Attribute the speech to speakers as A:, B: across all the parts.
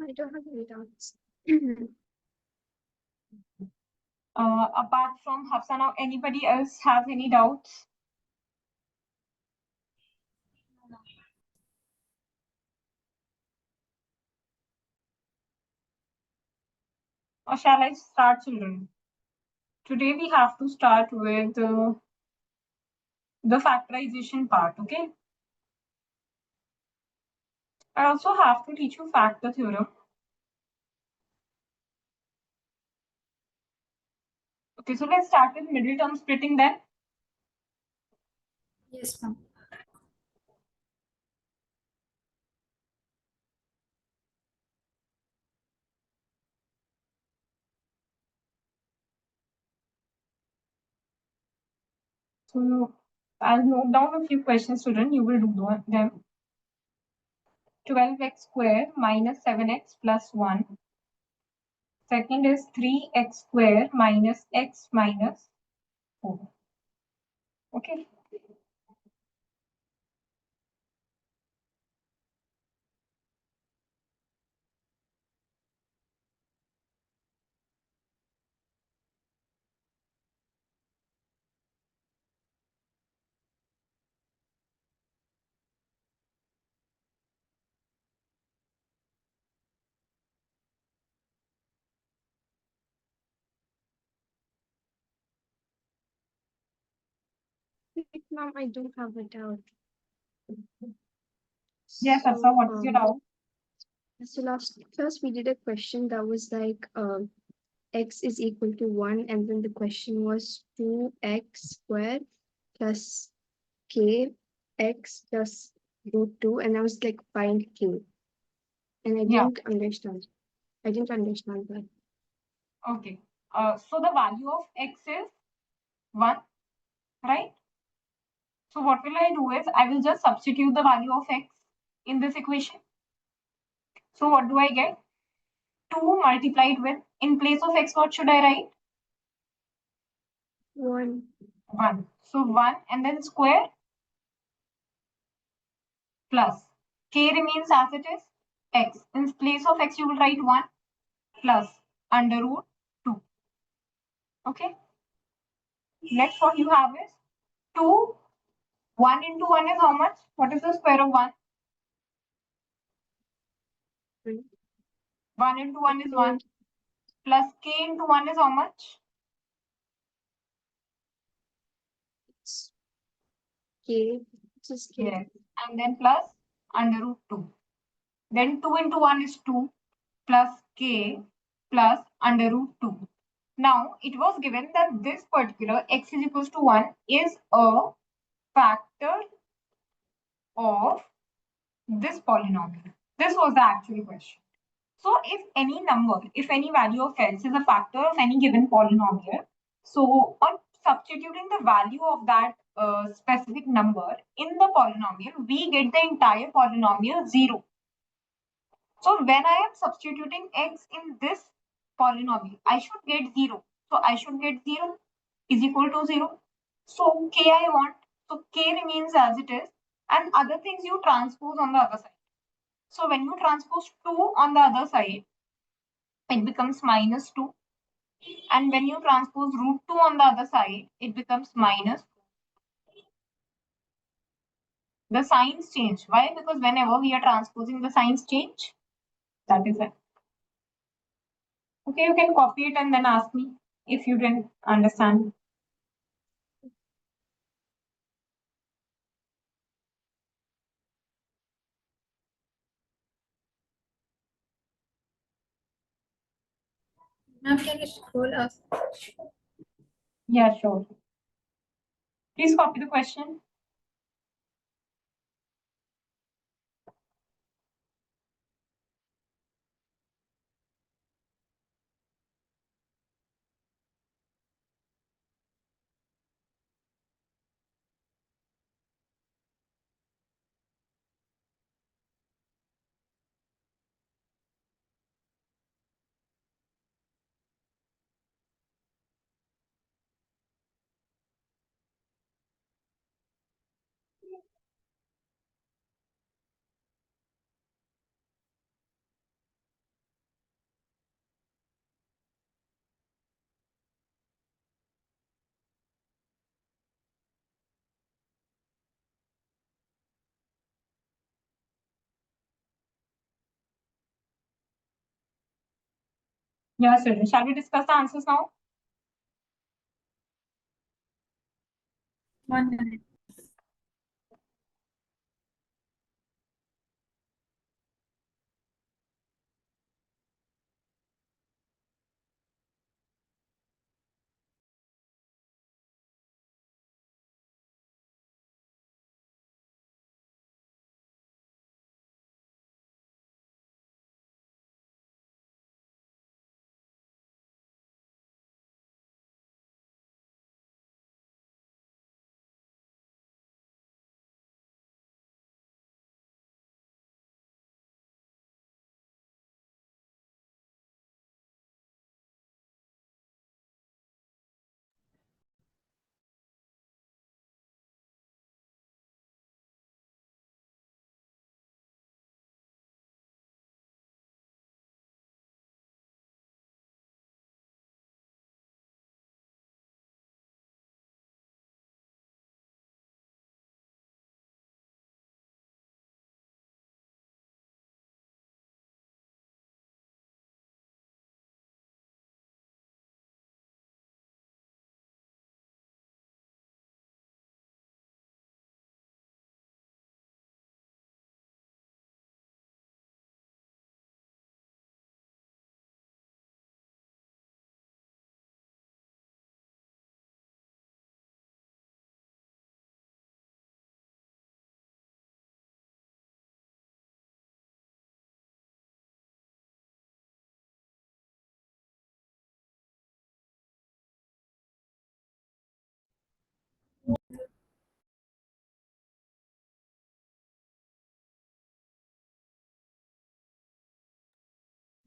A: I don't have any doubts.
B: Apart from Hafsana, anybody else have any doubts? Or shall I start, children? Today we have to start with the factorization part, okay? I also have to teach you factor theorem. Okay, so let's start with middle term splitting then.
A: Yes, ma'am.
B: So I'll note down a few questions, student. You will do them. 12x square minus 7x plus 1. Second is 3x square minus x minus 4. Okay.
A: Ma'am, I do have a doubt.
B: Yes, Hafsa, what is your doubt?
A: So last class we did a question that was like x is equal to 1, and then the question was 2x squared plus k x plus root 2, and I was like find k, and I didn't understand. I didn't understand that.
B: Okay. So the value of x is 1, right? So what will I do is I will just substitute the value of x in this equation. So what do I get? 2 multiplied with, in place of x, what should I write?
A: 1.
B: 1. So 1 and then square plus k remains as it is, x. In place of x, you will write 1 plus under root 2. Okay. Next, what you have is 2. 1 into 1 is how much? What is the square of 1? 1 into 1 is 1. Plus k into 1 is how much?
A: It's k. Just k.
B: Yes. And then plus under root 2. Then 2 into 1 is 2 plus k plus under root 2. Now, it was given that this particular x is equals to 1 is a factor of this polynomial. This was the actual question. So, if any number, if any value of x is a factor of any given polynomial, so on substituting the value of that specific number in the polynomial, we get the entire polynomial 0. So when I am substituting x in this polynomial, I should get 0. So I should get 0 is equal to 0. So k I want. So k remains as it is, and other things you transpose on the other side. So when you transpose 2 on the other side, it becomes minus 2. And when you transpose root 2 on the other side, it becomes minus 2. The signs change. Why? Because whenever we are transposing, the signs change. That is it. Okay, you can copy it and then ask me if you didn't understand.
A: Ma'am, can you scroll up?
B: Yeah, sure. Please copy the question. Yes, children. Shall we discuss the answers now?
C: 1 minute.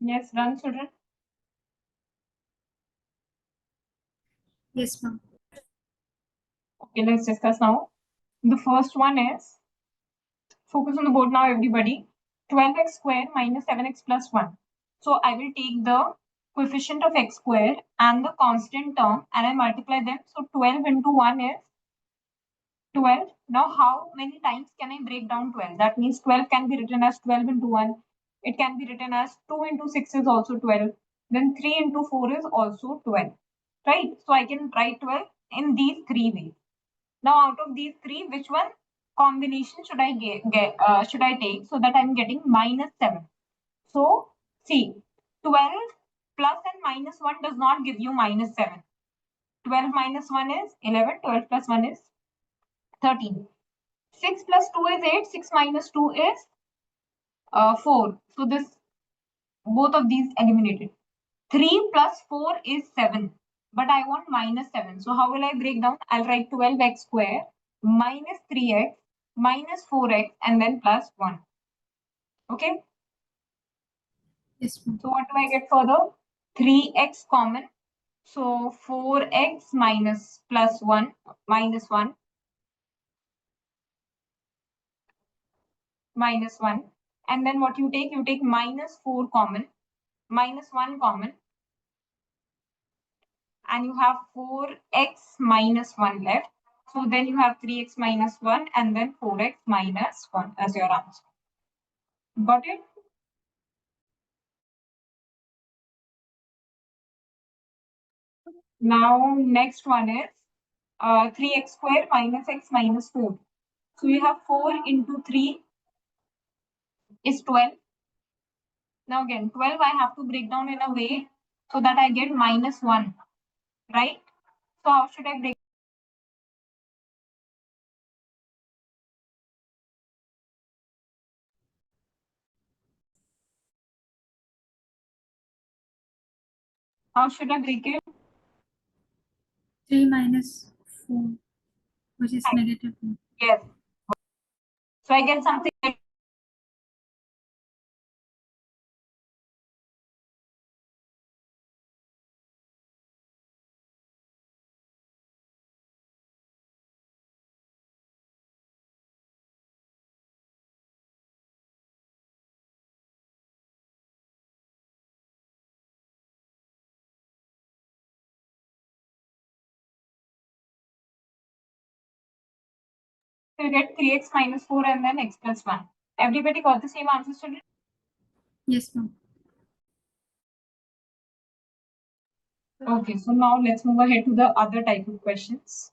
B: Yes, run, children.
C: Yes, ma'am.
B: Okay, let's discuss now. The first one is, focus on the board now, everybody. 12x square minus 7x plus 1. So I will take the coefficient of x square and the constant term and I multiply them. So 12 into 1 is 12. Now, how many times can I break down 12? That means 12 can be written as 12 into 1. It can be written as 2 into 6 is also 12. Then 3 into 4 is also 12. Right? So I can write 12 in these three ways. Now, out of these three, which one combination should I should I take so that I'm getting minus 7? So, see, 12 plus and minus 1 does not give you minus 7. 12 minus 1 is 11. 12 plus 1 is 13. 6 plus 2 is 8. 6 minus 2 is 4. So, both of these eliminated. 3 plus 4 is 7. But I want minus 7. So, how will I break down? I'll write 12x square minus 3x minus 4x and then plus 1. Okay.
C: Yes, ma'am.
B: So, what do I get further? 3x common. So, 4x minus plus 1 minus 1 minus 1. And then what you take? You take minus 4 common, minus 1 common, and you have 4x minus 1 left. So then you have 3x minus 1 and then 4x minus 1 as your answer. Got it? Now, next one is 3x square minus x minus 4. So you have 4 into 3 is 12. Now again, 12 I have to break down in a way so that I get minus 1, right? So how should I break? How should I break it?
C: 3 minus 4, which is negative 1.
B: Yes. So I get something like you get 3x minus 4 and then x plus 1. Everybody got the same answer, student?
C: Yes, ma'am.
B: Okay, so now let's move ahead to the other type of questions.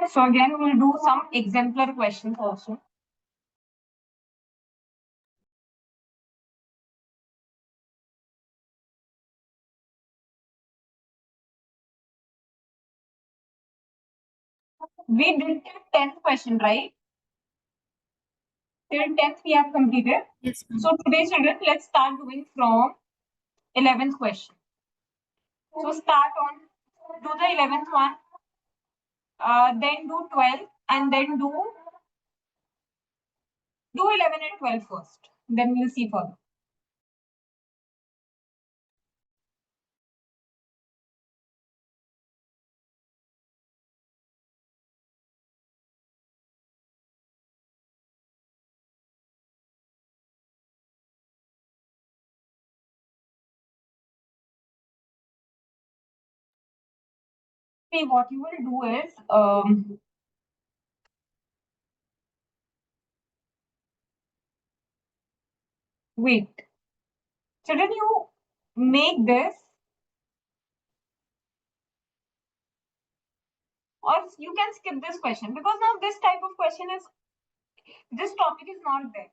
B: So again, we'll do some exemplar questions also. We did till 10th question, right? Till 10th we have completed.
C: Yes, ma'am.
B: So today, children, let's start doing from 11th question. So start on, do the 11th one, then do 12, and then do 11 and 12 first. Then we'll see further. See, what you will do is, wait. Children, you make this, or you can skip this question, because now this type of question is, this topic is not there.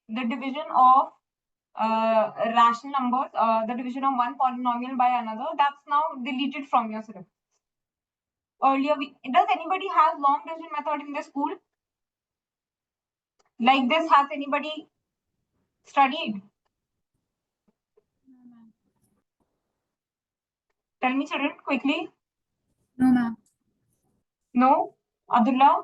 B: The division of rational numbers, the division of one polynomial by another, that's now deleted from your syllabus. Earlier, does anybody have long division method in the school? Like this, has anybody studied?
C: No, ma'am.
B: Tell me, children, quickly.
C: No, ma'am.
B: No? Abdullah?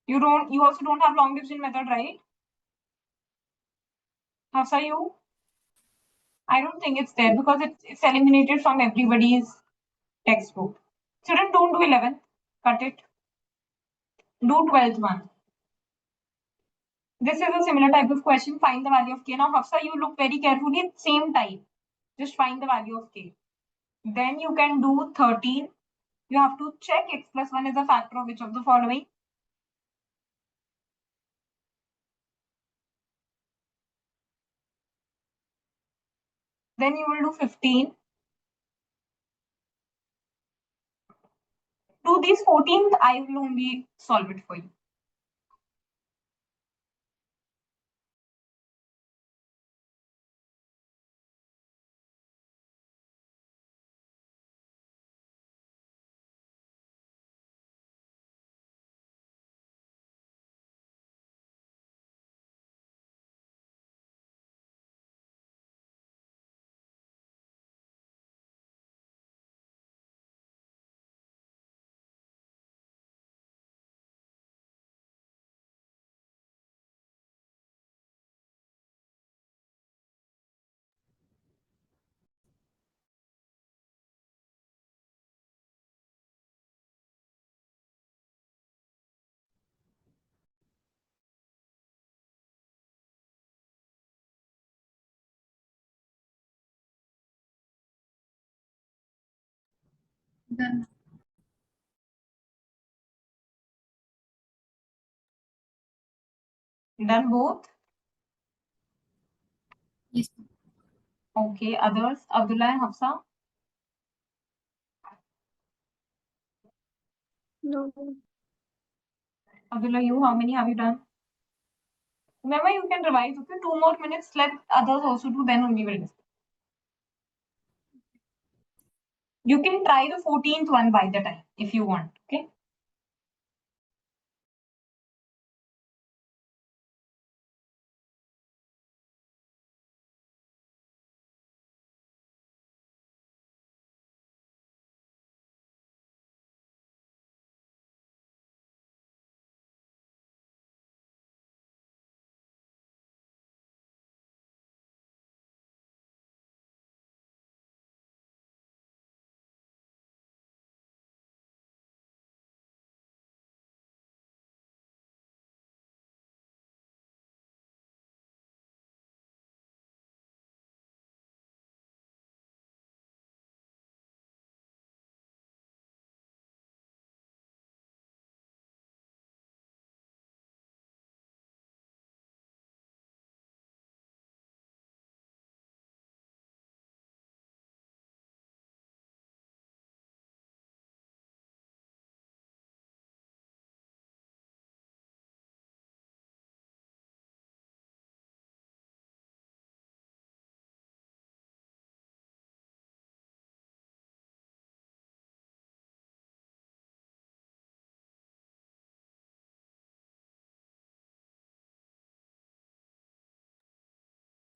B: You also don't have long division method, right? Hafsa, you? I don't think it's there because it's eliminated from everybody's textbook. Children, don't do 11th. Cut it. Do 12th one. This is a similar type of question. Find the value of k. Now, Hafsa, you look very carefully. Same type. Just find the value of k. Then you can do 13. You have to check x plus 1 is a factor of which of the following. Then you will do 15. Do these 14th, I will only solve it for you.
C: Done.
B: Done both?
C: Yes, ma'am.
B: Okay, others? Abdullah and Hafsa?
A: No.
B: Abdullah, you, how many have you done? Remember, you can revise. Okay, 2 more minutes. Let others also do. Then only will discuss. You can try the 14th one by the time if you want. Okay.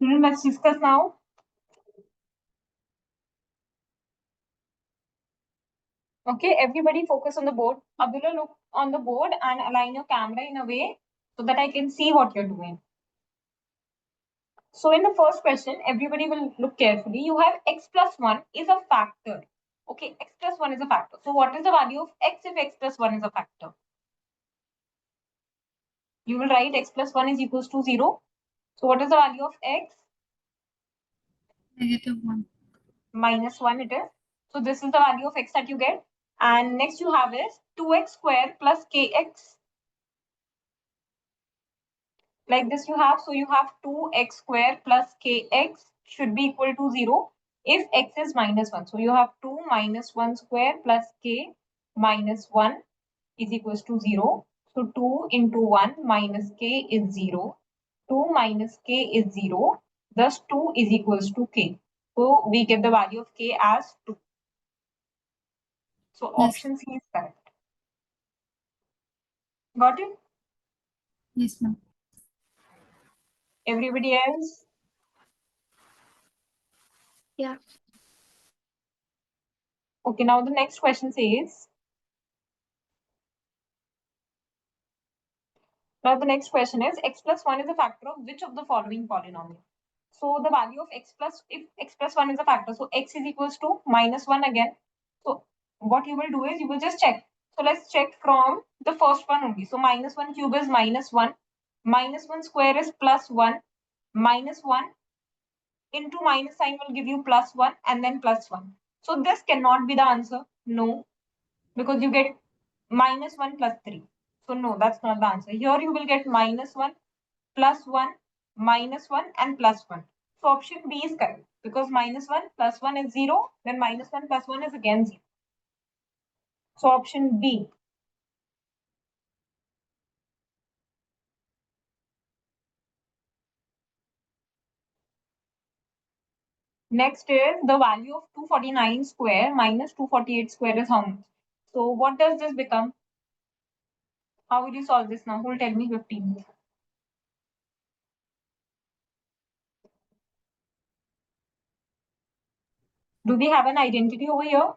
B: Let's discuss now. Okay, everybody focus on the board. Abdullah, look on the board and align your camera in a way so that I can see what you're doing. So in the first question, everybody will look carefully. You have x plus 1 is a factor. Okay, x plus 1 is a factor. So what is the value of x if x plus 1 is a factor? You will write x plus 1 is equals to 0. So what is the value of x?
C: -1.
B: -1 it is. So this is the value of x that you get. And next you have is 2x square plus kx. Like this you have. So you have 2x square plus kx should be equal to 0 if x is -1. So you have 2 minus 1 square plus k minus 1 is equals to 0. So 2 into 1 minus k is 0. 2 minus k is 0. Thus 2 is equals to k. So we get the value of k as 2. So
C: Yes.
B: option C is correct. Got it?
C: Yes, ma'am.
B: Everybody else?
A: Yeah.
B: Okay, now the next question says, now the next question is x plus 1 is a factor of which of the following polynomial? So the value of x plus, if x plus 1 is a factor, so x is equals to -1 again. So what you will do is you will just check. So let's check from the first one only. So -1 cube is -1. -1 square is +1. -1 into minus sign will give you +1 and then +1. So this cannot be the answer. No, because you get -1 plus 3. So no, that's not the answer. Here you will get -1, +1, -1 and +1. So option B is correct because -1 plus 1 is 0, then -1 plus 1 is again 0. So option B. Next is the value of 249 square minus 248 square is how much? So what does this become? How will you solve this now? Who will tell me 15? Do we have an identity over here?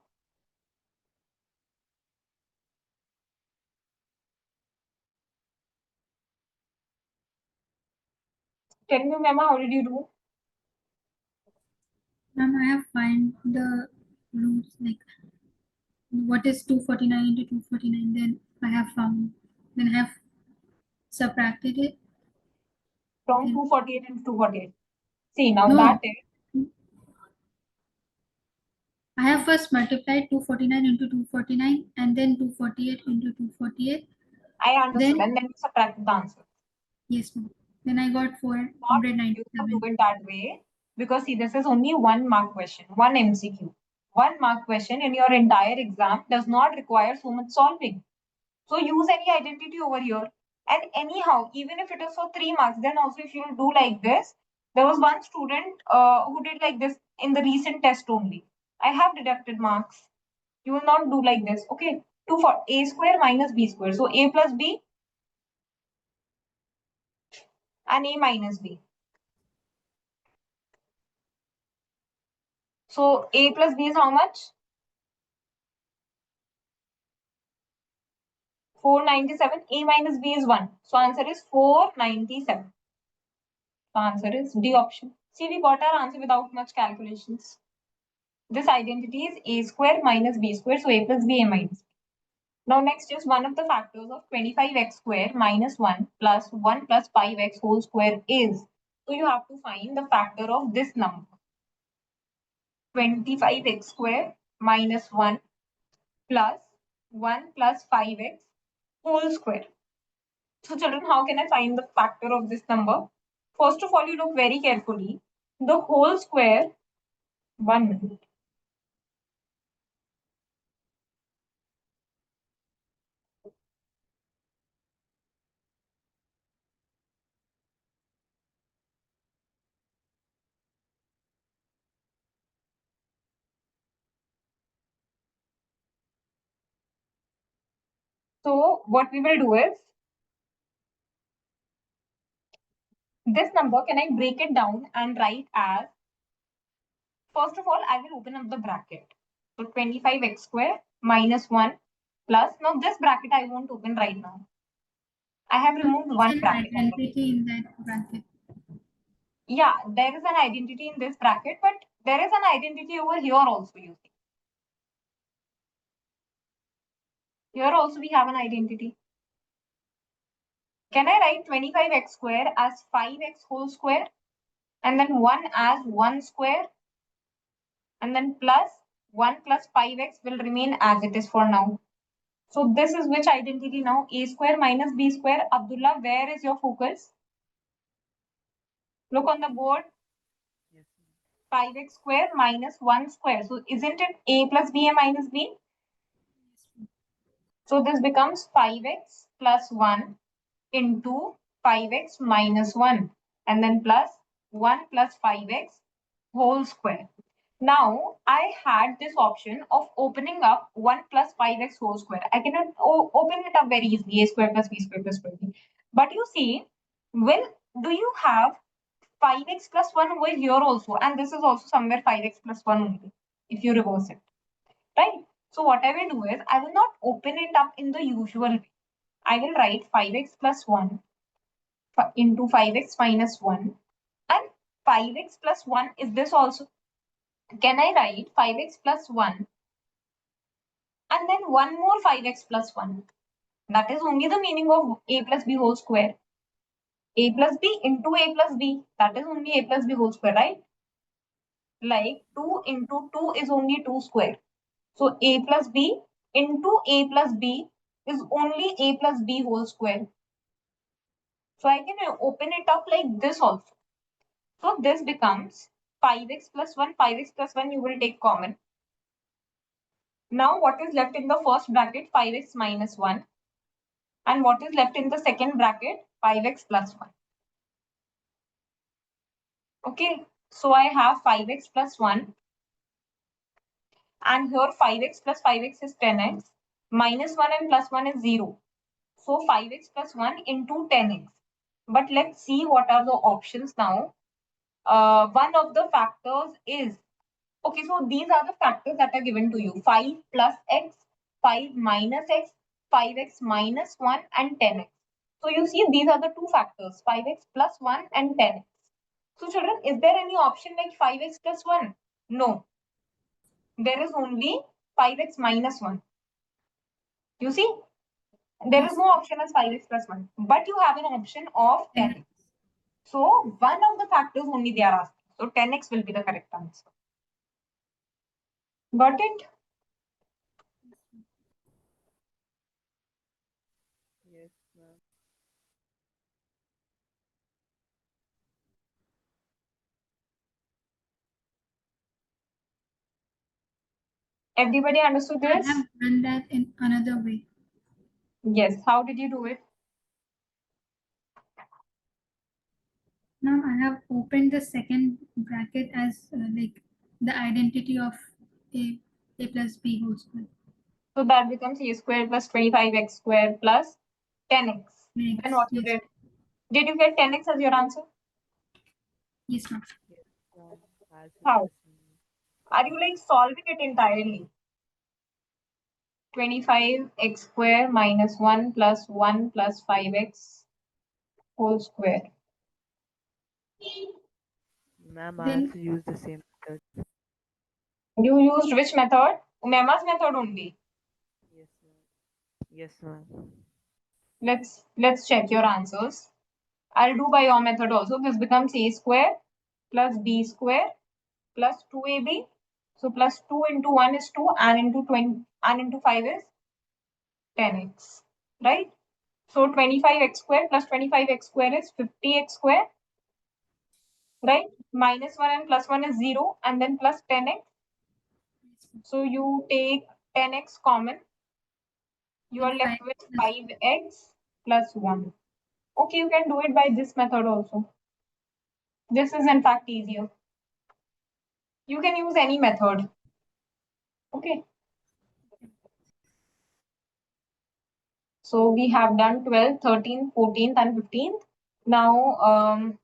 B: Tell me, Mema, how did you do?
C: Ma'am, I have find the roots, like what is 249 into 249. Then I have found. Then I have subtracted it.
B: From
C: Then
B: 248 and 248. See, now
C: no,
B: that is,
C: I have first multiplied 249 into 249 and then 248 into 248.
B: I understood.
C: Then
B: And then you subtract the answer.
C: yes, ma'am. Then I got
B: Not you to do
C: 497.
B: it that way because see, this is only 1 mark question, one MCQ. 1 mark question in your entire exam does not require so much solving. So use any identity over here. And anyhow, even if it is for 3 marks, then also if you do like this, there was one student who did like this in the recent test only. I have deducted marks. You will not do like this. Okay. 2 for a square minus b square. So a plus b and a minus b. So a plus b is how much? 497. A minus b is 1. So answer is 497. So answer is D option. See, we got our answer without much calculations. This identity is a square minus b square. So a plus b, a minus b. Now next is one of the factors of 25x square minus 1 plus 1 plus 5x whole square is. So you have to find the factor of this number. 25x square minus 1 plus 1 plus 5x whole square. So children, how can I find the factor of this number? First of all, you look very carefully. The whole square, 1 minute. So what we will do is, This number, can I break it down and write as, first of all, I will open up the bracket. So 25x square minus 1 plus, now this bracket I won't open right now. I have removed one
C: An
B: bracket.
C: identity in that bracket.
B: Yeah, there is an identity in this bracket, but there is an identity over here also, you see. Here also we have an identity. Can I write 25x square as 5x whole square? And then 1 as 1 square? And then plus 1 plus 5x will remain as it is for now. So this is which identity now? A square minus b square. Abdullah, where is your focus? Look on the board. 5x square minus 1 square. So isn't it a plus b and minus b? So this becomes 5x plus 1 into 5x minus 1 and then plus 1 plus 5x whole square. Now I had this option of opening up 1 plus 5x whole square. I cannot open it up very easily, a square plus b square plus 20. But you see, well, do you have 5x plus 1 over here also? And this is also somewhere 5x plus 1 only, if you reverse it, right? So what I will do is, I will not open it up in the usual way. I will write 5x plus 1 into 5x minus 1. And 5x plus 1 is this also. Can I write 5x plus 1 and then one more 5x plus 1? That is only the meaning of a plus b whole square. A plus b into a plus b. That is only a plus b whole square, right? Like 2 into 2 is only 2 square. So a plus b into a plus b is only a plus b whole square. So I can open it up like this also. So this becomes 5x plus 1, 5x plus 1 you will take common. Now what is left in the first bracket? 5x minus 1. And what is left in the second bracket? 5x plus 1. Okay, so I have 5x plus 1. And here 5x plus 5x is 10x. Minus 1 and plus 1 is 0. So 5x plus 1 into 10x. But let's see what are the options now. One of the factors is, okay, so these are the factors that are given to you. 5 plus x, 5 minus x, 5x minus 1 and 10x. So you see these are the two factors, 5x plus 1 and 10x. So children, is there any option like 5x plus 1? No. There is only 5x minus 1. You see? There is no option as 5x plus 1. But you have an option of 10x. So one of the factors only they are asking. So 10x will be the correct answer. Got it?
D: Yes, ma'am.
B: Everybody understood
C: I
B: this?
C: have done that in another way.
B: Yes. How did you do it?
C: Now I have opened the second bracket as like the identity of a plus b whole square.
B: So that becomes a square plus 25x square plus 10x. Then what you
C: Yes.
B: did you get 10x as your answer?
C: Yes, ma'am.
D: Yes, ma'am. As it
B: How?
D: was.
B: Are you like solving it entirely? 25x square minus 1 plus 1 plus 5x whole square.
D: Ma'am, I
C: Then
D: also use the same method.
B: You used which method? Umema's method only.
D: Yes, ma'am. Yes, ma'am.
B: Let's check your answers. I'll do by your method also. This becomes a square plus b square plus 2ab. So plus 2 into 1 is 2 and into 20 and into 5 is 10x. Right? So 25x square plus 25x square is 50x square. Right? Minus 1 and plus 1 is 0 and then plus 10x. So you take 10x common. You are left with 5x plus 1. Okay, you can do it by this method also. This is in fact easier. You can use any method. Okay. So we have done 12th, 13th, 14th and 15th. Now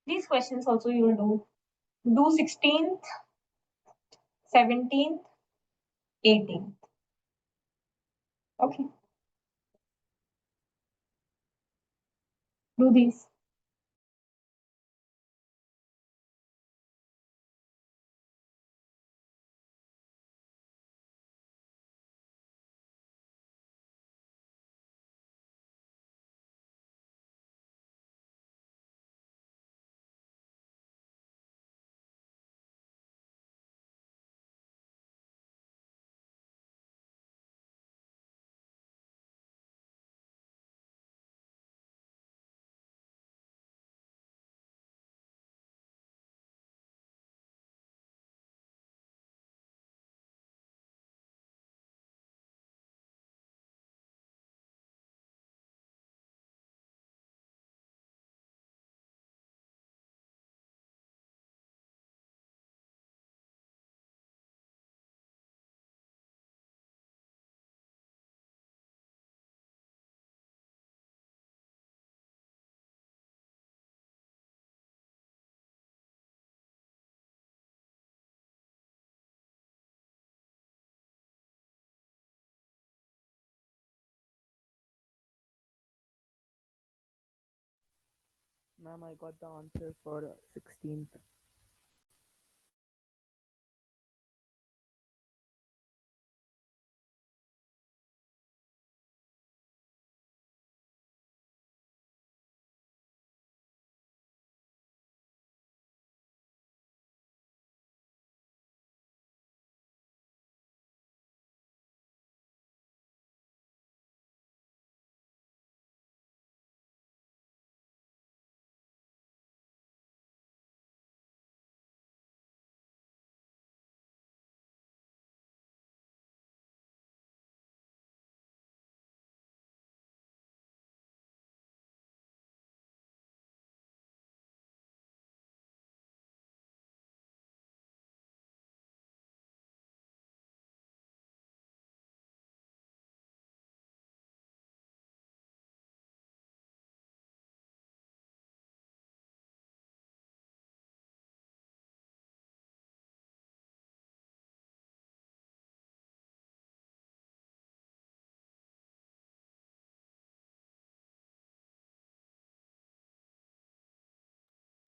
B: These questions also you will do. Do 16th, 17th, 18th. Okay. Do these.
D: Ma'am, I got the answer for 16th.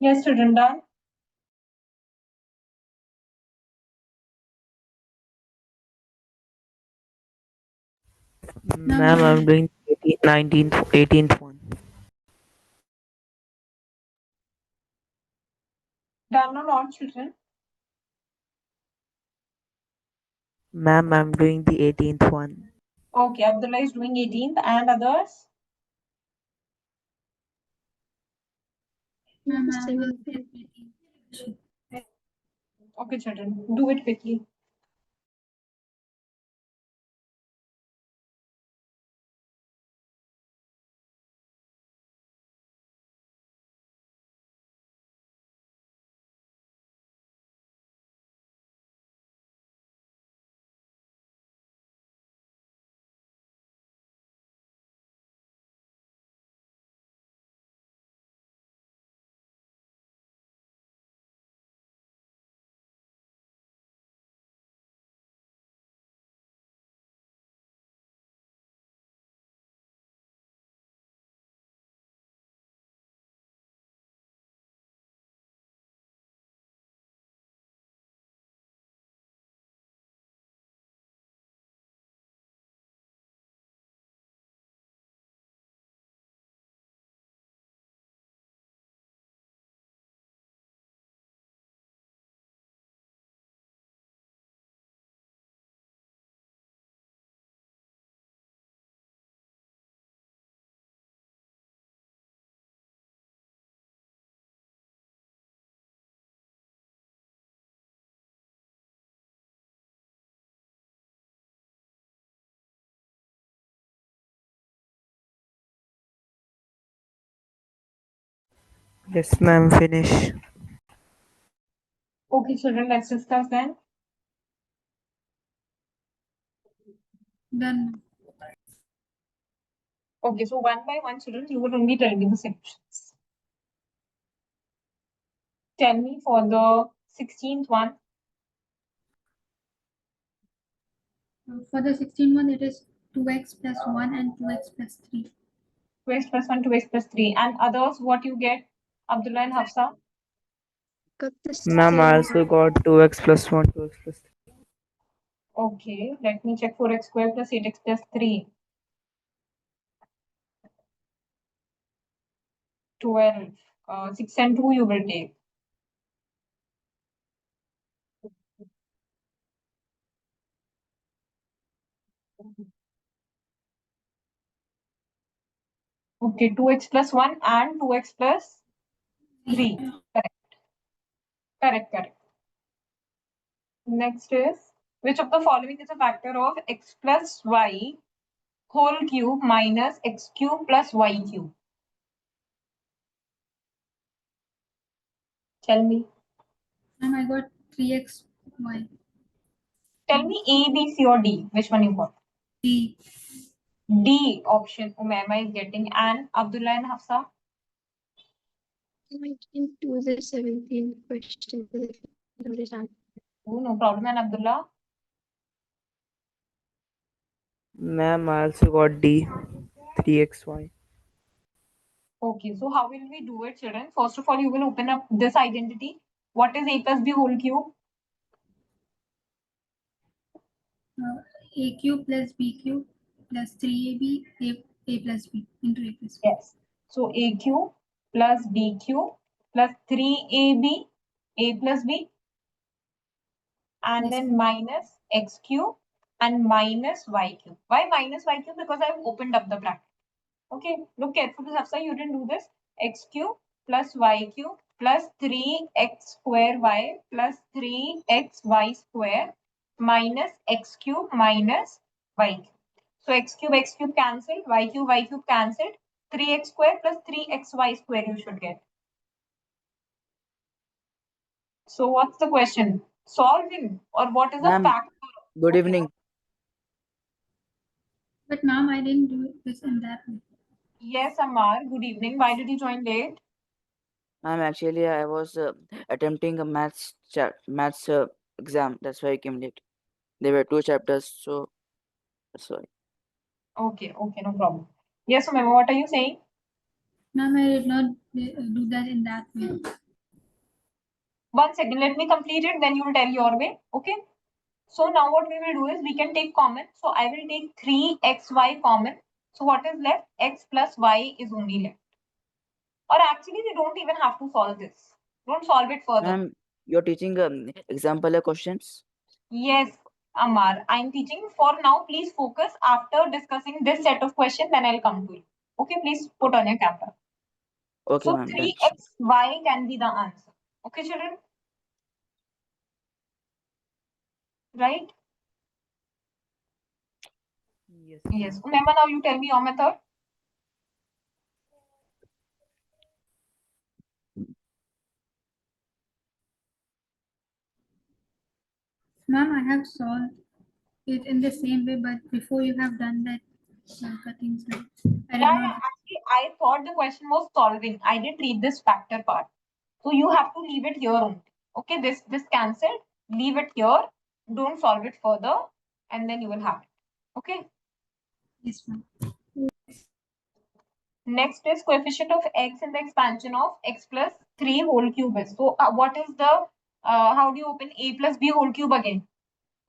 B: Yes, children, done.
D: Ma'am, I'm doing 19th, 18th one.
B: Done or not, children?
D: Ma'am, I'm doing the 18th one.
B: Okay, Abdullah is doing 18th and others?
C: Ma'am,
A: The
C: I will
A: 17th.
C: get 18.
B: Okay, children, do it quickly.
D: Yes, ma'am, finish.
B: Okay, children, let's discuss then.
C: Done.
B: Okay, so one by one, children, you will only tell me the sections. Tell me for the 16th one.
C: For the 16 one, it is 2x plus 1 and 2x plus 3.
B: 2x plus 1, 2x plus 3. And others, what you get, Abdullah and Hafsa?
A: Got the
D: Ma'am, I
A: same.
D: also got 2x plus 1, 2x plus 3.
B: Okay, let me check 4x square plus 8x plus 3. 12. 6 and 2 you will take. Okay, 2x plus 1 and 2x plus 3. Correct. Correct, correct. Next is, which of the following is a factor of x plus y whole cube minus x cube plus y cube? Tell me.
C: And I got 3xy.
B: Tell me A, B, C, or D. Which one you got?
C: D.
B: D option Umaima is getting, and Abdullah and Hafsa?
A: I didn't do the 17 question. I don't understand.
B: Oh, no problem. And Abdullah?
D: Ma'am, I also got D, 3xy.
B: Okay, so how will we do it, children? First of all, you will open up this identity. What is A plus B whole cube?
C: A cube plus B cube plus 3ab a plus b into a plus b.
B: Yes. So A cube plus B cube plus 3AB, A plus B, and
C: Yes,
B: then minus X cube and minus Y cube. Why minus Y cube? Because I've opened up the bracket. Okay, look carefully, Hafsa, you didn't do this. X cube plus Y cube plus 3x square Y plus 3xy square minus X cube minus Y cube. So x cube cancelled, y cube cancelled. 3x square plus 3xy square you should get. So what's the question? Solving or what is a
E: Ma'am,
B: factor?
E: good
B: Okay.
E: evening.
C: but ma'am, I didn't do this in that way.
B: Yes, Amar. Good evening. Why did you join late?
E: Ma'am, actually, I was attempting a maths exam. That's why I came late. There were two chapters, so that's why.
B: Okay, no problem. Yes, Umema, what are you saying?
C: Ma'am, I did not do that in that way.
B: 1 second, let me complete it, then you will tell your way. Okay. So now what we will do is we can take common. So I will take 3xy common. So what is left? X plus y is only left. Or actually, we don't even have to solve this. Don't solve it further.
E: Ma'am, you're teaching example questions?
B: Yes, Amar, I'm teaching. For now, please focus. After discussing this set of questions, then I'll come to you. Okay, please put on your camera.
E: Okay,
B: So
E: ma'am, done.
B: 3xy can be the answer. Okay, children? Right?
D: Yes.
B: Yes. Umema, now you tell me your method.
C: Ma'am, I have solved it in the same way, but before you have done that cuttings, I did
B: Yeah,
C: not.
B: actually, I thought the question was solving. I didn't read this factor part. So you have to leave it here only. Okay, this cancelled. Leave it here. Don't solve it further, and then you will have it. Okay.
C: Yes, ma'am.
B: Next is coefficient of x in the expansion of x plus 3 whole cube is. So what is the, how do you open a plus b whole cube again?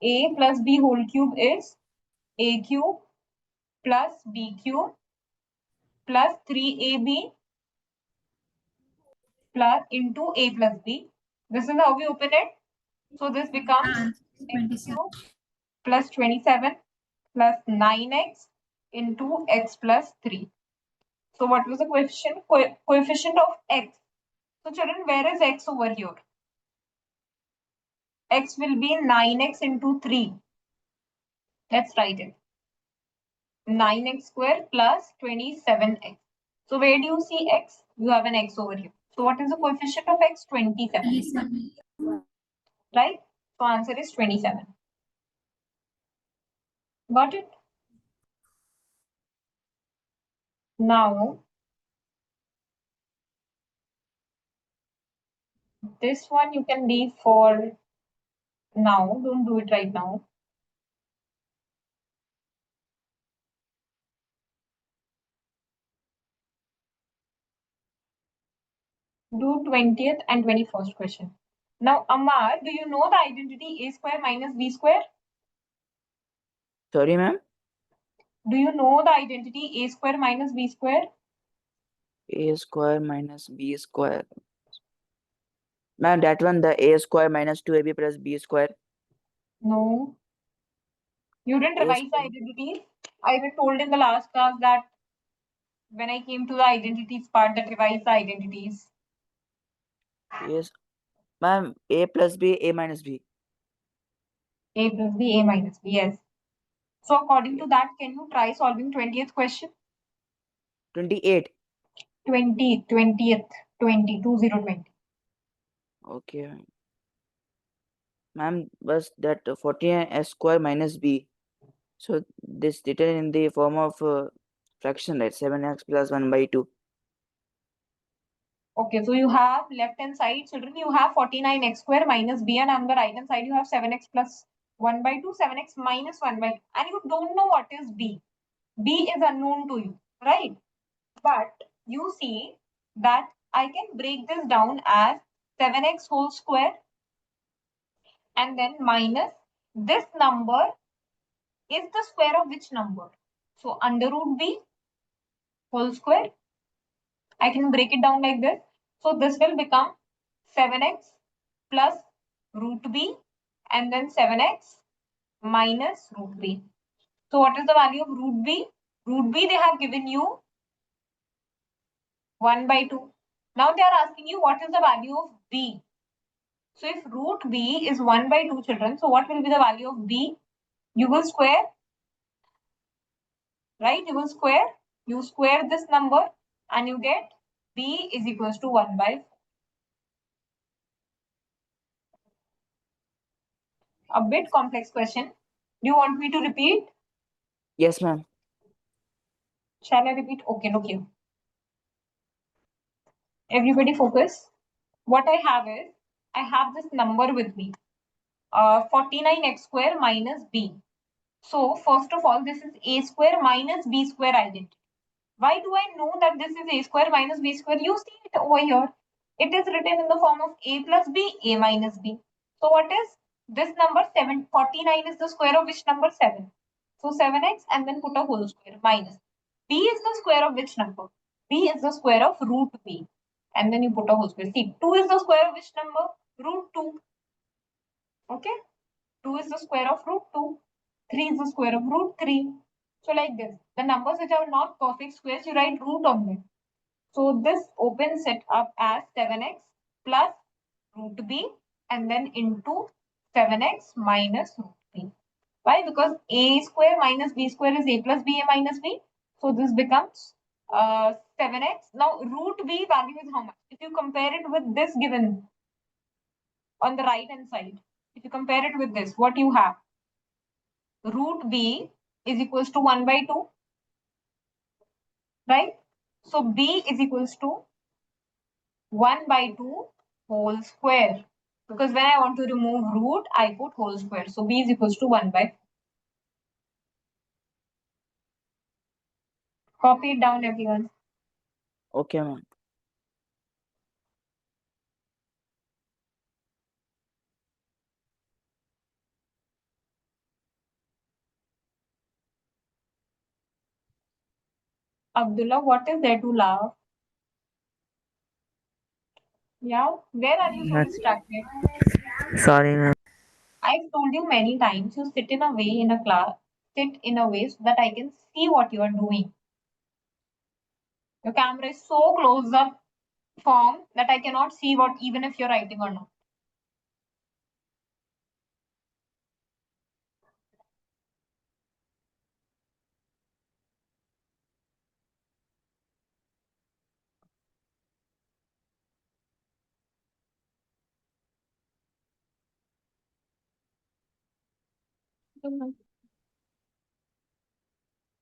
B: A plus b whole cube is a cube plus b cube plus 3ab plus into a plus b. This is how we open it. So this becomes
C: Answer is
B: x
C: 27.
B: cube plus 27 plus 9x into x plus 3. So what was the coefficient? Coefficient of x. So children, where is x over here? X will be 9x into 3. Let's write it. 9x square plus 27x. So where do you see x? You have an x over here. So what is the coefficient of x? 27.
C: 27.
B: Right? So answer is 27. Got it? Now, This one you can leave for now. Don't do it right now. Do 20th and 21st question. Now, Amar, do you know the identity a square minus b square?
E: Sorry, ma'am.
B: Do you know the identity a square minus b square?
E: A square minus b square. Ma'am, that one, the a square minus 2ab plus b square.
B: No. You didn't
E: A
B: revise the
E: square.
B: identities. I was told in the last class that when I came to the identities part, that revise the identities.
E: Yes. Ma'am, a plus b, a minus b.
B: A plus b, a minus b, yes. So according to that, can you try solving 20th question?
E: 28.
B: 20, 20th, 20, 2020.
E: Okay. Ma'am, was that 14 s square minus b. So this written in the form of fraction, right? 7x plus 1 by 2.
B: Okay, so you have left hand side, children, you have 49x square minus b, and on the right hand side, you have 7x plus 1 by 2, 7x minus 1 by 2. And you don't know what is b. B is unknown to you, right? But you see that I can break this down as 7x whole square and then minus this number is the square of which number? So under root b whole square. I can break it down like this. So this will become 7x plus root b and then 7x minus root b. So what is the value of root b? Root b they have given you 1 by 2. Now they are asking you what is the value of b. So if root b is 1 by 2, children, so what will be the value of b? You will square, right? You square this number and you get b is equals to 1 by 4. A bit complex question. Do you want me to repeat?
E: Yes, ma'am.
B: Shall I repeat? Okay, look here. Everybody focus. What I have is, I have this number with me. 49x square minus b. So first of all, this is a square minus b square identity. Why do I know that this is a square minus b square? You see it over here. It is written in the form of a plus b, a minus b. So what is this number? 749 is the square of which number? 7. So 7x and then put a whole square minus. B is the square of which number? B is the square of root b. And then you put a whole square. See, 2 is the square of which number? Root 2. Okay? 2 is the square of root 2. 3 is the square of root 3. So like this, the numbers which are not perfect squares, you write root on them. So this opens it up as 7x plus root b and then into 7x minus root b. Why? Because a square minus b square is a plus b, a minus b. So this becomes 7x. Now root b value is how much? If you compare it with this given on the right hand side, if you compare it with this, what you have? Root b is equals to 1 by 2, right? So b is equals to 1 by 2 whole square. Because when I want to remove root, I put whole square. So b is equals to 1 by 4. Copy it down, everyone.
E: Okay, ma'am.
B: Abdullah, what is there to laugh? Yeah, where are you so distracted?
D: Sorry, ma'am.
B: I've told you many times, you sit in a way in a class, sit in a way so that I can see what you are doing. Your camera is so close up form that I cannot see what even if you're writing or not.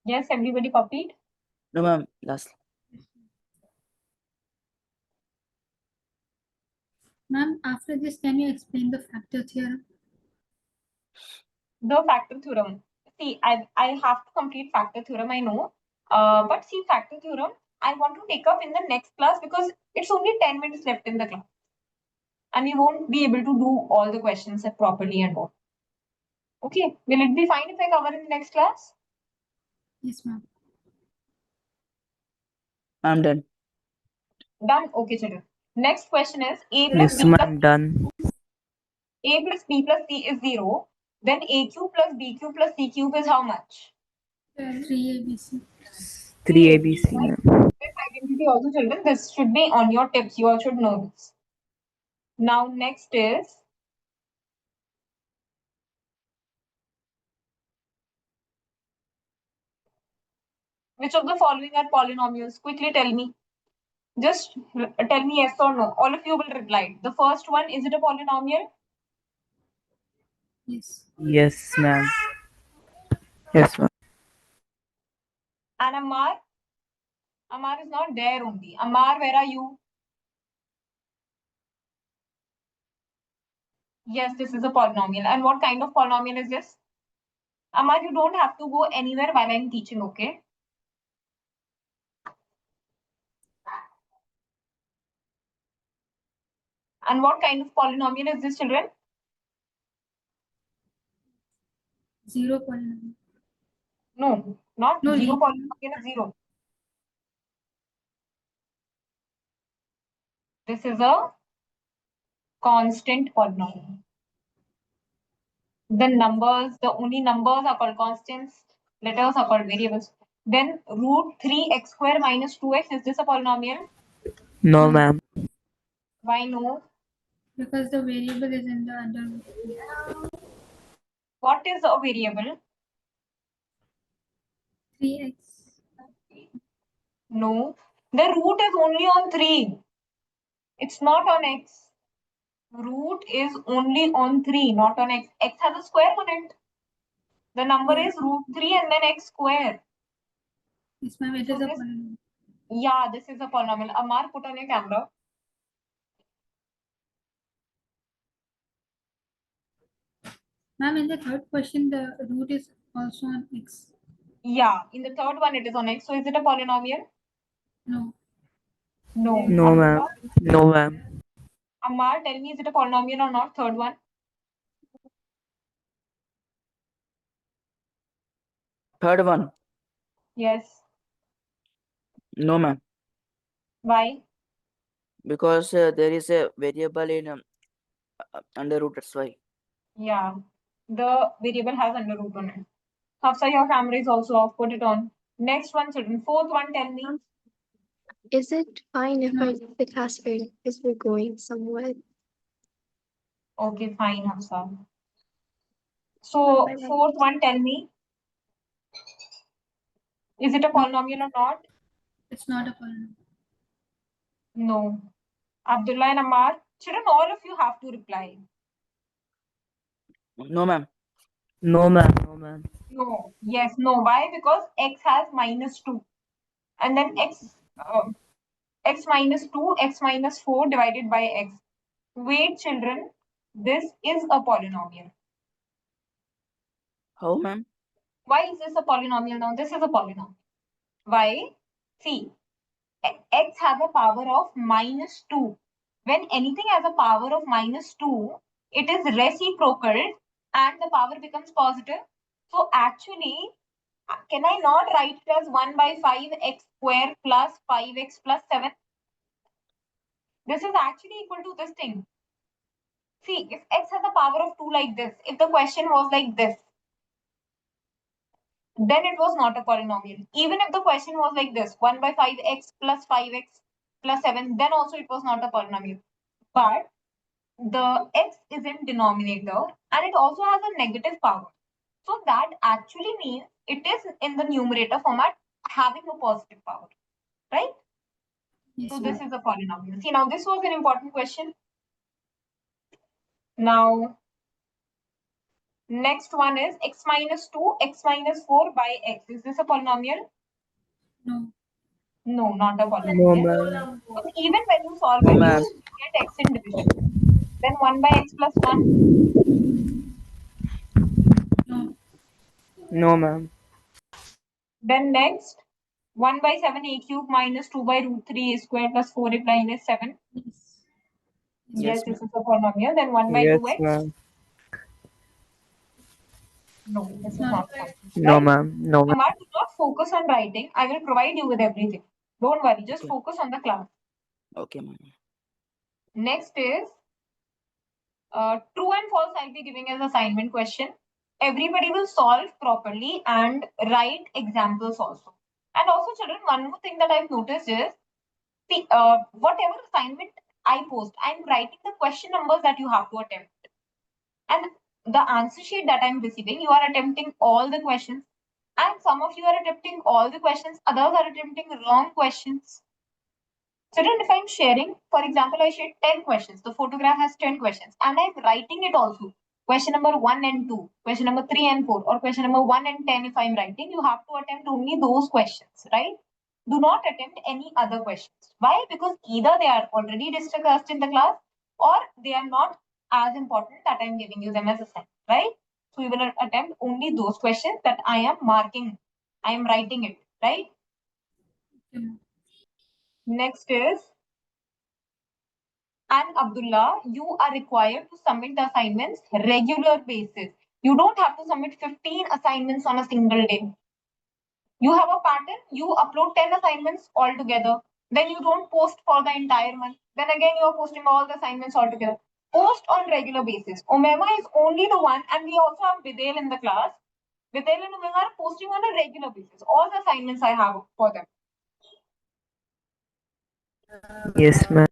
B: Yes, everybody copied?
E: No, ma'am. Last.
C: Ma'am, after this, can you explain the factor theorem?
B: The factor theorem. See, I have to complete factor theorem, I know. But see, factor theorem, I want to take up in the next class because it's only 10 minutes left in the class. And we won't be able to do all the questions properly and all. Okay, will it be fine if I cover in the next class?
C: Yes, ma'am.
E: I'm done.
B: Done? Okay, children. Next question is A plus
D: Yes,
B: B plus
D: ma'am, done.
B: A plus B plus C is 0. Then A cube plus B cube plus C cube is how much?
C: 3ABC.
D: 3 ABC,
B: Right?
D: ma'am.
B: This identity also, children, this should be on your tips. You all should know this. Now, next is which of the following are polynomials? Quickly tell me. Just tell me yes or no. All of you will reply. The first one, is it a polynomial?
C: Yes.
D: Yes, ma'am. Yes, ma'am.
B: And Amar? Amar is not there only. Amar, where are you? Yes, this is a polynomial. And what kind of polynomial is this? Amar, you don't have to go anywhere while I'm teaching, okay? And what kind of polynomial is this, children?
C: Zero polynomial.
B: No, not
C: No,
B: zero
C: linear.
B: polynomial is zero. This is a constant polynomial. The numbers, the only numbers are called constants, letters are called variables. Then root 3x square minus 2x, is this a polynomial?
D: No,
C: No.
D: ma'am.
B: Why no?
C: Because the variable is in the under root 2.
B: What is a variable?
C: 3x.
B: No. The root is only on 3. It's not on x. Root is only on 3, not on x. X has a square on it. The number
C: Yeah.
B: is root 3 and then x square.
C: Yes, ma'am, it
B: So
C: is a
B: this,
C: polynomial.
B: yeah, this is a polynomial. Amar, put on your camera.
C: Ma'am, in the third question, the root is also on x.
B: Yeah, in the third one it is on x. So is it a polynomial?
C: No.
B: No.
D: No, ma'am. No, ma'am.
B: Amar, tell me, is it a polynomial or not? Third one.
E: Third one.
B: Yes.
E: No, ma'am.
B: Why?
E: Because there is a variable in under root. That's why.
B: Yeah. The variable has under root on it. Hafsa, your camera is also off. Put it on. Next one, children. Fourth one, tell me.
A: Is it fine if
C: No.
A: I leave the class early because we're going somewhere?
B: Okay, fine, Hafsa. So
A: Bye-bye.
B: fourth one, tell me. Is it a polynomial or not?
C: It's not a polynomial.
B: No. Abdullah and Amar. Children, all of you have to reply.
E: No, ma'am.
D: No, ma'am. No, ma'am.
B: No. Yes, no. Why? Because x has -2. And then x minus 2, x minus 4 divided by x. Wait, children. This is a polynomial.
E: How, ma'am?
B: Why is this a polynomial now? This is a polynomial. Why? See, x has a power of -2. When anything has a power of -2, it is reciprocal and the power becomes positive. So actually, can I not write it as 1 by 5x square plus 5x plus 7? This is actually equal to this thing. See, if x has a power of 2 like this, if the question was like this, then it was not a polynomial. Even if the question was like this, 1 by 5x plus 5x plus 7, then also it was not a polynomial. But the x is in denominator and it also has a negative power. So that actually means it is in the numerator format having a positive power, right?
C: Yes,
B: So
C: ma'am.
B: this is a polynomial. See, now this was an important question. Now, next one is x minus 2, x minus 4 by x. Is this a polynomial?
C: No.
B: No, not a
D: No,
B: polynomial.
D: ma'am.
B: Because even when you solve
E: No,
B: it, you
E: ma'am.
B: get x in division. Then 1 by x plus 1.
C: No.
D: No, ma'am.
B: Then next, 1 by 7 a cube minus 2 by root 3 a square plus 4 a minus 7.
C: Yes.
B: Yes,
E: Yes,
B: this is a polynomial. Then 1 by
D: Yes,
B: 2x.
D: ma'am.
B: No, this is
C: No.
B: not fine.
D: No,
B: Right?
D: ma'am. No, ma'am.
B: Amar, do not focus on writing. I will provide you with everything. Don't worry, just
E: Okay.
B: focus on the class.
E: Okay, ma'am.
B: Next is true and false. I'll be giving as assignment question. Everybody will solve properly and write examples also. And also, children, one more thing that I've noticed is see, whatever assignment I post, I'm writing the question numbers that you have to attempt. And the answer sheet that I'm receiving, you are attempting all the questions. And some of you are attempting all the questions, others are attempting wrong questions. Children, if I'm sharing, for example, I shared 10 questions. The photograph has 10 questions, and I'm writing it also. Question number 1 and 2, question number 3 and 4, or question number 1 and 10, if I'm writing, you have to attempt only those questions, right? Do not attempt any other questions. Why? Because either they are already discussed in the class, or they are not as important that I'm giving you them as a assignment, right? So you will attempt only those questions that I am marking, I am writing it, right?
C: Okay.
B: Next is, and Abdullah, you are required to submit the assignments regular basis. You don't have to submit 15 assignments on a single day. You have a pattern, you upload 10 assignments all together. Then you don't post for the entire month. Then again, you are posting all the assignments all together. Post on regular basis. Umema is only the one, and we also have Videl in the class. Videl and Umema are posting on a regular basis. All the assignments I have for them.
D: Yes, ma'am.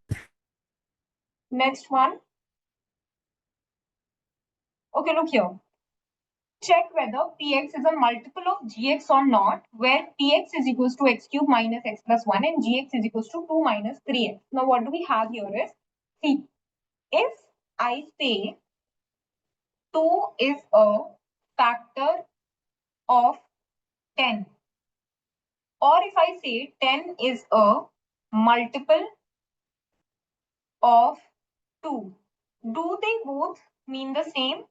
B: Next one. Okay, look here. Check whether px is a multiple of gx or not, where px is equals to x cube minus x plus 1 and gx is equals to 2 minus 3x. Now what do we have here is, see, if I say 2 is a factor of 10, or if I say 10 is a multiple of 2, do they both mean the same?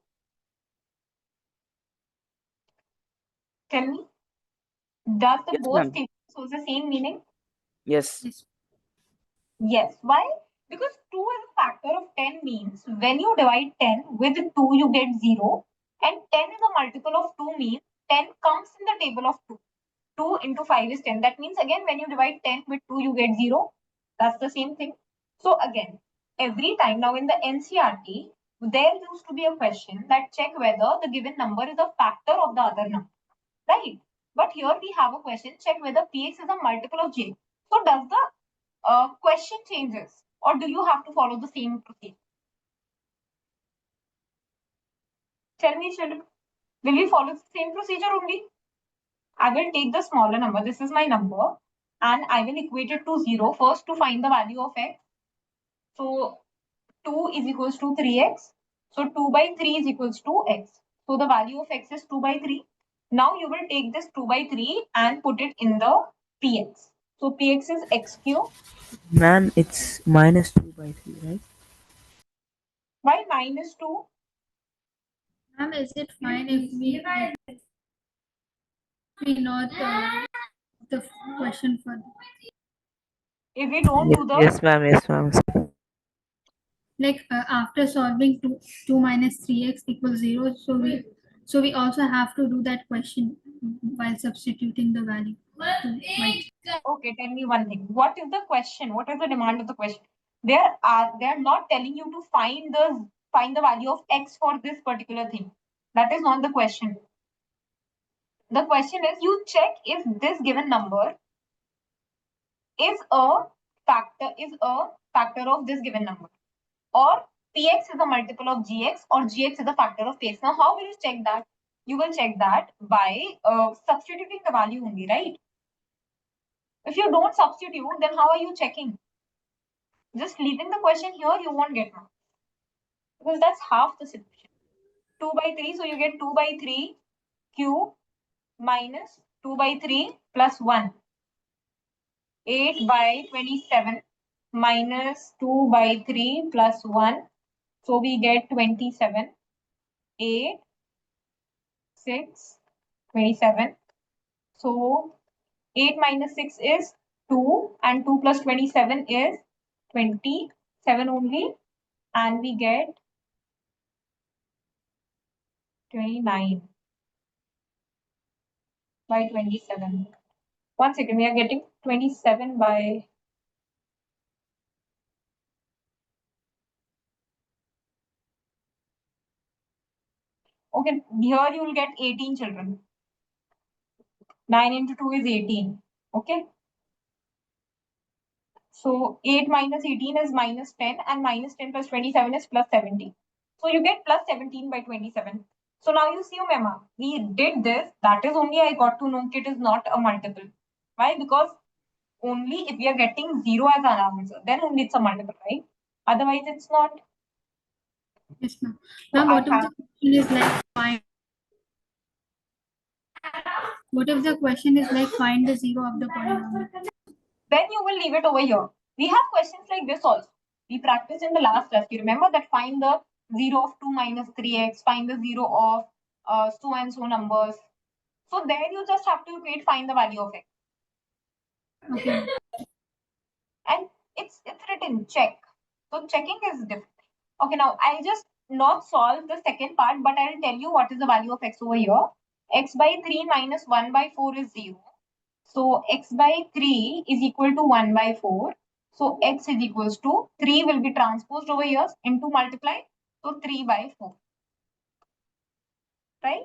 B: Tell me. Does the
E: Yes,
B: both
E: ma'am.
B: statements hold the same meaning?
E: Yes.
C: Yes.
B: Yes. Why? Because 2 is a factor of 10 means when you divide 10 with 2, you get 0. And 10 is a multiple of 2 means 10 comes in the table of 2. 2 into 5 is 10. That means again, when you divide 10 with 2, you get 0. That's the same thing. So again, every time now in the NCERT, there used to be a question that check whether the given number is a factor of the other number. Right? But here we have a question, check whether px is a multiple of j. So does the question changes, or do you have to follow the same procedure? Tell me, children, will you follow the same procedure only? I will take the smaller number, this is my number, and I will equate it to 0 first to find the value of x. So 2 is equals to 3x. So 2 by 3 is equals to x. So the value of x is 2 by 3. Now you will take this 2 by 3 and put it in the px. So px is x cube.
D: Ma'am, it's minus 2 by 3, right?
B: Why minus 2?
C: Ma'am, is it fine if we not the question for
B: If we don't do the,
D: Yes, ma'am. Yes, ma'am.
C: like after solving 2 minus 3x equals 0, so we also have to do that question while substituting the value to y.
B: okay, tell me one thing. What is the question? What is the demand of the question? They're not telling you to find the value of x for this particular thing. That is not the question. The question is, you check if this given number is a factor of this given number, or px is a multiple of gx, or gx is a factor of px. Now how will you check that? You will check that by substituting the value only, right? If you don't substitute, then how are you checking? Just leaving the question here, you won't get marks, because that's half the solution. 2 by 3, so you get 2 by 3 cube minus 2 by 3 plus 1. 8 by 27 minus 2 by 3 plus 1. So we get 27, 8, 6, 27. So 8 minus 6 is 2 and 2 plus 27 is 27 only, and we get 29 by 27. 1 second, we are getting 27 by okay, here you will get 18 children. 9 into 2 is 18. Okay. So 8 minus 18 is minus 10, and minus 10 plus 27 is plus 17. So you get plus 17 by 27. So now you see, Mema, we did this. That is only I got to know it is not a multiple. Why? Because only if we are getting 0 as an answer, then only it's a multiple, right? Otherwise, it's not.
C: Yes, ma'am.
B: So
C: Now,
B: I
C: what if the question is like find? What if the question is like find the zero of the polynomial?
B: Then you will leave it over here. We have questions like this also. We practiced in the last class. You remember that find the 0 of 2 minus 3x, find the 0 of so and so numbers. So there you just have to find the value of x.
C: Okay.
B: And it's written check. So checking is different. Okay, now I'll just not solve the second part, but I'll tell you what is the value of x over here. X by 3 minus 1 by 4 is 0. So x by 3 is equal to 1 by 4. So x is equals to 3 will be transposed over here into multiply. So 3 by 4. Right?